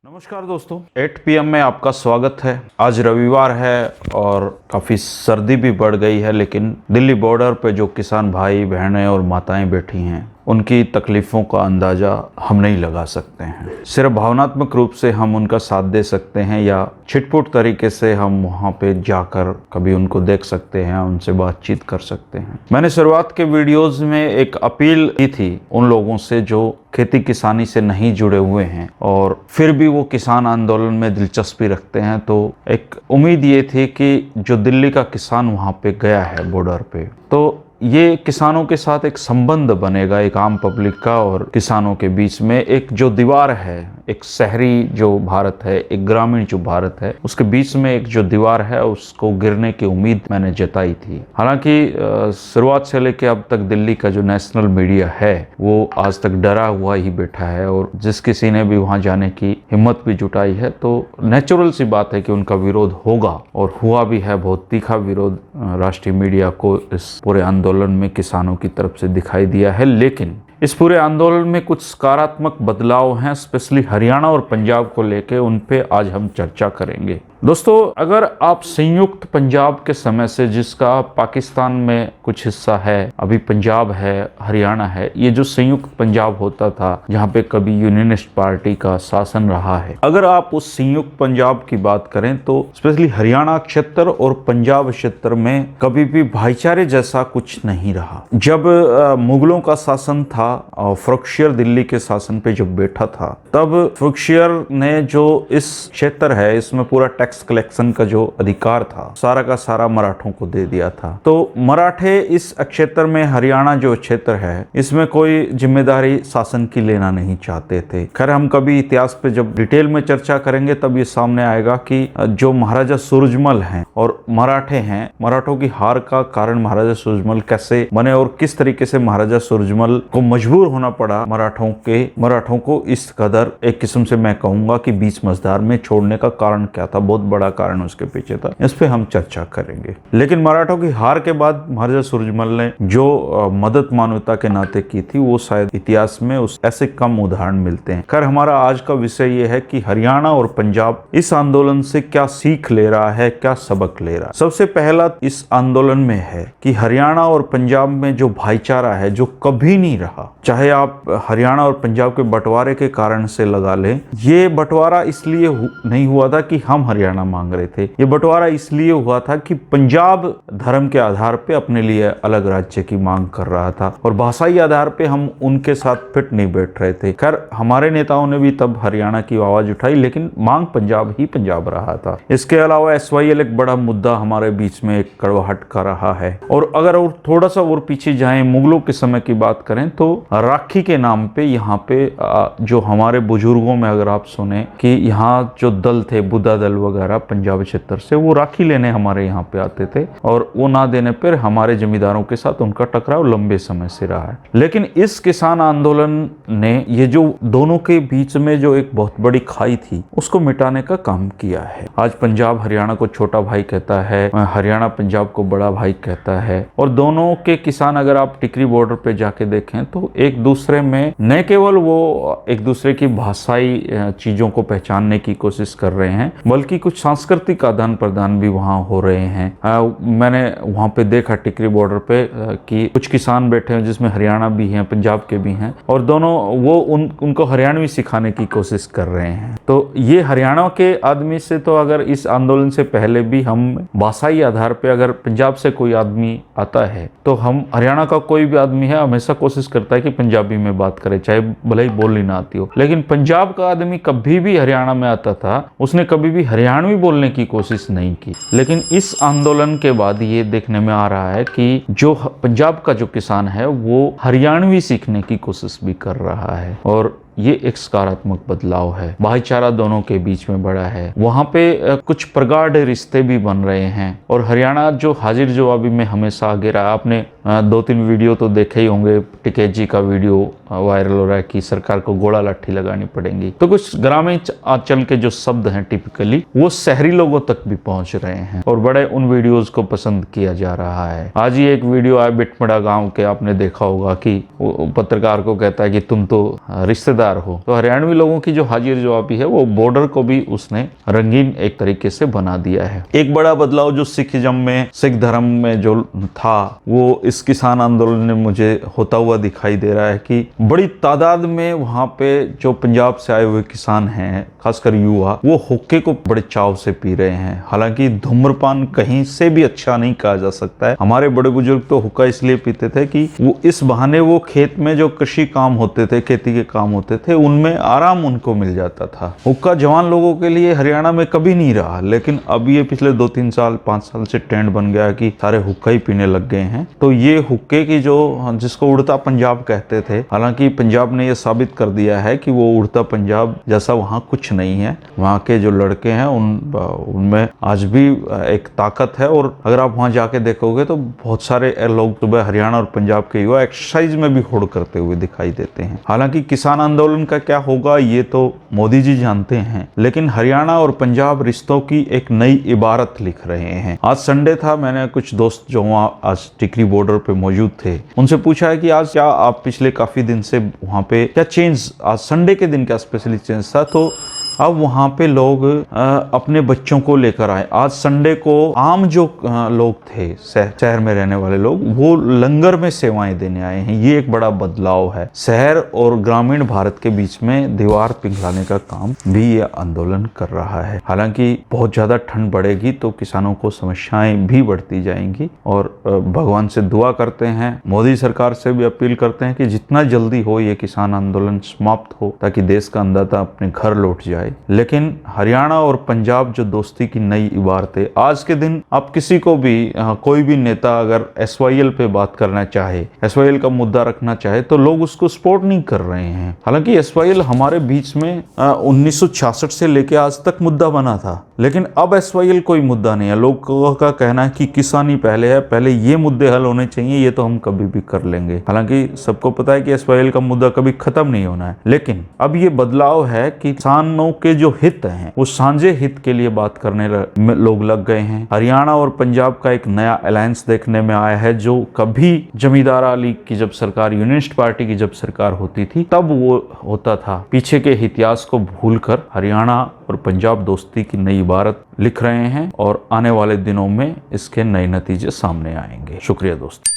नमस्कार दोस्तों, 8 PM में आपका स्वागत है। आज रविवार है और काफ़ी सर्दी भी बढ़ गई है, लेकिन दिल्ली बॉर्डर पे जो किसान भाई बहनें और माताएं बैठी हैं, उनकी तकलीफ़ों का अंदाज़ा हम नहीं लगा सकते हैं। सिर्फ भावनात्मक रूप से हम उनका साथ दे सकते हैं या छिटपुट तरीके से हम वहाँ पे जाकर कभी उनको देख सकते हैं, उनसे बातचीत कर सकते हैं। मैंने शुरुआत के वीडियोज़ में एक अपील की थी उन लोगों से जो खेती किसानी से नहीं जुड़े हुए हैं और फिर भी वो किसान आंदोलन में दिलचस्पी रखते हैं। तो एक उम्मीद ये थी कि जो दिल्ली का किसान वहाँ पे गया है बॉर्डर पे, तो ये किसानों के साथ एक संबंध बनेगा, एक आम पब्लिक का और किसानों के बीच में एक जो दीवार है, एक शहरी जो भारत है, एक ग्रामीण जो भारत है, उसके बीच में एक जो दीवार है उसको गिरने की उम्मीद मैंने जताई थी। हालांकि शुरुआत से लेकर अब तक दिल्ली का जो नेशनल मीडिया है वो आज तक डरा हुआ ही बैठा है और जिस किसी ने भी वहां जाने की हिम्मत भी जुटाई है तो नेचुरल सी बात है कि उनका विरोध होगा और हुआ भी है। बहुत तीखा विरोध राष्ट्रीय मीडिया को इस पूरे आंदोलन में किसानों की तरफ से दिखाई दिया है, लेकिन इस पूरे आंदोलन में कुछ सकारात्मक बदलाव हैं, स्पेशली हरियाणा और पंजाब को लेके, उन पे आज हम चर्चा करेंगे। दोस्तों, अगर आप संयुक्त पंजाब के समय से, जिसका पाकिस्तान में कुछ हिस्सा है, अभी पंजाब है, हरियाणा है, ये जो संयुक्त पंजाब होता था जहाँ पे कभी यूनियनिस्ट पार्टी का शासन रहा है, अगर आप उस संयुक्त पंजाब की बात करें तो स्पेशली हरियाणा क्षेत्र और पंजाब क्षेत्र में कभी भी भाईचारे जैसा कुछ नहीं रहा। जब मुगलों का शासन था और फ़रुखशियर दिल्ली के शासन पे जब बैठा था, तब फ़रुखशियर ने जो इस क्षेत्र है इसमें पूरा टैक्स कलेक्शन का जो अधिकार था सारा का सारा मराठों को दे दिया था। तो मराठे इस क्षेत्र में, हरियाणा जो क्षेत्र है, इसमें कोई जिम्मेदारी शासन की लेना नहीं चाहते थे। खैर, हम कभी इतिहास पे जब डिटेल में चर्चा करेंगे तब ये सामने आएगा कि जो महाराजा सूरजमल हैं और मराठे हैं, मराठों की हार का कारण महाराजा सूरजमल कैसे बने और किस तरीके से महाराजा सूरजमल को मजबूर होना पड़ा मराठों को इस कदर, एक किस्म से मैं कहूंगा कि बीच मझधार में छोड़ने का कारण क्या था, बहुत बड़ा कारण उसके पीछे था। इस पे हम चर्चा करेंगे। लेकिन मराठों की हार के बाद महाराजा सूरजमल ने जो मदद मानवता के नाते की थी वो शायद इतिहास में उस ऐसे कम उदाहरण मिलते हैं। खैर, हमारा आज का विषय ये है कि हरियाणा और पंजाब इस आंदोलन से क्या सीख ले रहा है, क्या सबक ले रहा है। सबसे पहला इस आंदोलन में है कि हरियाणा और पंजाब में जो भाईचारा है, जो कभी नहीं रहा, चाहे आप हरियाणा और पंजाब के बंटवारे के कारण से लगा लें, ये बंटवारा इसलिए नहीं हुआ था कि हम हरियाणा मांग रहे थे, ये बंटवारा इसलिए हुआ था कि पंजाब धर्म के आधार पे अपने लिए अलग राज्य की मांग कर रहा था और भाषाई आधार पे हम उनके साथ फिट नहीं बैठ रहे थे। खैर, हमारे नेताओं ने भी तब हरियाणा की आवाज उठाई, लेकिन मांग पंजाब ही पंजाब रहा था। इसके अलावा SYL एक बड़ा मुद्दा हमारे बीच में एक कड़वाहट का रहा है। और अगर और थोड़ा सा और पीछे जाएं, मुगलों के समय की बात करें तो राखी के नाम पे यहाँ पे जो हमारे बुजुर्गों में अगर आप सुने कि यहाँ जो दल थे, बुद्धा दल वगैरह पंजाब क्षेत्र से, वो राखी लेने हमारे यहाँ पे आते थे और वो ना देने पर हमारे जमींदारों के साथ उनका टकराव लंबे समय से रहा है। लेकिन इस किसान आंदोलन ने ये जो दोनों के बीच में जो एक बहुत बड़ी खाई थी उसको मिटाने का काम किया है। आज पंजाब हरियाणा को छोटा भाई कहता है, हरियाणा पंजाब को बड़ा भाई कहता है और दोनों के किसान, अगर आप टिकरी बॉर्डर पे जाके देखें तो एक दूसरे में न केवल वो एक दूसरे की भाषाई चीजों को पहचानने की कोशिश कर रहे हैं, बल्कि कुछ सांस्कृतिक आदान प्रदान भी वहाँ हो रहे हैं। मैंने वहाँ पे देखा टिकरी बॉर्डर पे कि कुछ किसान बैठे हैं जिसमें हरियाणा भी हैं, पंजाब के भी हैं और दोनों वो उनको हरियाणवी सिखाने की कोशिश कर रहे हैं। तो ये हरियाणा के आदमी से, तो अगर इस आंदोलन से पहले भी हम भाषाई आधार पे, अगर पंजाब से कोई आदमी आता है तो हम, हरियाणा का कोई भी आदमी है, हमेशा कोशिश करता है कि पंजाबी में बात करे, चाहे भले ही बोलनी ना आती हो। लेकिन पंजाब का आदमी कभी भी हरियाणा में आता था, उसने कभी भी हरियाणवी बोलने की कोशिश नहीं की। लेकिन इस आंदोलन के बाद ये देखने में आ रहा है कि जो पंजाब का जो किसान है वो हरियाणवी सीखने की कोशिश भी कर रहा है और ये एक सकारात्मक बदलाव है। भाईचारा दोनों के बीच में बढ़ा है, वहाँ पे कुछ प्रगाढ़ रिश्ते भी बन रहे हैं और हरियाणा जो हाजिर जवाबी में हमेशा आगे रहा। आपने 2-3 वीडियो तो देखे ही होंगे। टिकैत जी का वीडियो वायरल हो रहा है कि सरकार को घोड़ा लाठी लगानी पड़ेगी। तो कुछ ग्रामीण आंचल के जो शब्द हैं टिपिकली वो शहरी लोगों तक भी पहुंच रहे हैं और बड़े उन वीडियोस को पसंद किया जा रहा है। आज ही एक वीडियो आया बिटमड़ा गांव के, आपने देखा होगा कि वो पत्रकार को कहता है कि तुम तो रिश्तेदार हो। तो हरियाणवी लोगों की जो हाजिर जवाबी है वो बॉर्डर को भी उसने रंगीन एक तरीके से बना दिया है। एक बड़ा बदलाव जो सिखिज्म में, सिख धर्म में जो था वो इस किसान आंदोलन में मुझे होता हुआ दिखाई दे रहा है कि बड़ी तादाद में वहां पे जो पंजाब से आए हुए किसान हैं, खासकर युवा, वो हुक्के को बड़े चाव से पी रहे हैं। हालांकि धूम्रपान कहीं से भी अच्छा नहीं कहा जा सकता है। हमारे बड़े बुजुर्ग तो हुक्का इसलिए पीते थे कि वो इस बहाने वो खेत में जो कृषि काम होते थे, खेती के काम होते थे, उनमें आराम उनको मिल जाता था। हुक्का जवान लोगों के लिए हरियाणा में कभी नहीं रहा, लेकिन अब ये पिछले 2-3 साल 5 साल से ट्रेंड बन गया कि सारे हुक्का ही पीने लग गए हैं। तो ये हुक्के की जो, जिसको उड़ता पंजाब कहते थे, हालांकि पंजाब ने ये साबित कर दिया है कि वो उड़ता पंजाब जैसा वहाँ कुछ नहीं है। वहाँ के जो लड़के हैं उनमें आज भी एक ताकत है और अगर आप वहाँ जाके देखोगे तो बहुत सारे लोग सुबह हरियाणा और पंजाब के युवा एक्सरसाइज में भी होड़ करते हुए दिखाई देते हैं। हालांकि किसान आंदोलन का क्या होगा ये तो मोदी जी जानते हैं, लेकिन हरियाणा और पंजाब रिश्तों की एक नई इबारत लिख रहे हैं। आज संडे था, मैंने कुछ दोस्त जो वहाँ आज टिकरी बॉर्डर पे मौजूद थे उनसे पूछा है कि आज क्या आप पिछले काफी दिन से वहाँ पे क्या चेंज, आज संडे के दिन क्या स्पेशली चेंज था। तो अब वहाँ पे लोग अपने बच्चों को लेकर आए। आज संडे को आम जो लोग थे, शहर में रहने वाले लोग, वो लंगर में सेवाएं देने आए हैं। ये एक बड़ा बदलाव है। शहर और ग्रामीण भारत के बीच में दीवार पिघलाने का काम भी ये आंदोलन कर रहा है। हालांकि बहुत ज्यादा ठंड बढ़ेगी तो किसानों को समस्याएं भी बढ़ती जाएंगी और भगवान से दुआ करते हैं, मोदी सरकार से भी अपील करते हैं कि जितना जल्दी हो ये किसान आंदोलन समाप्त हो ताकि देश का अन्नदाता अपने घर लौट जाए। लेकिन हरियाणा और पंजाब जो दोस्ती की नई इबारत है, आज के दिन आप किसी को भी कोई भी नेता अगर SYL पे बात करना चाहे, SYL का मुद्दा रखना चाहे तो लोग उसको सपोर्ट नहीं कर रहे हैं। हालांकि SYL हमारे बीच में 1966 से लेके आज तक मुद्दा बना था, लेकिन अब SYL कोई मुद्दा नहीं है। लोगों का कहना है कि किसानी पहले है, पहले ये मुद्दे हल होने चाहिए, ये तो हम कभी भी कर लेंगे। हालांकि सबको पता है कि SYL का मुद्दा कभी खत्म नहीं होना है, लेकिन अब ये बदलाव है कि किसानों के जो हित हैं वो साझे हित के लिए बात करने लोग लग गए हैं। हरियाणा और पंजाब का एक नया अलायंस देखने में आया है, जो कभी जमींदार अली की जब सरकार, यूनियनिस्ट पार्टी की जब सरकार होती थी तब वो होता था। पीछे के इतिहास को भूलकर हरियाणा और पंजाब दोस्ती की नई इबारत लिख रहे हैं और आने वाले दिनों में इसके नए नतीजे सामने आएंगे। शुक्रिया दोस्तों।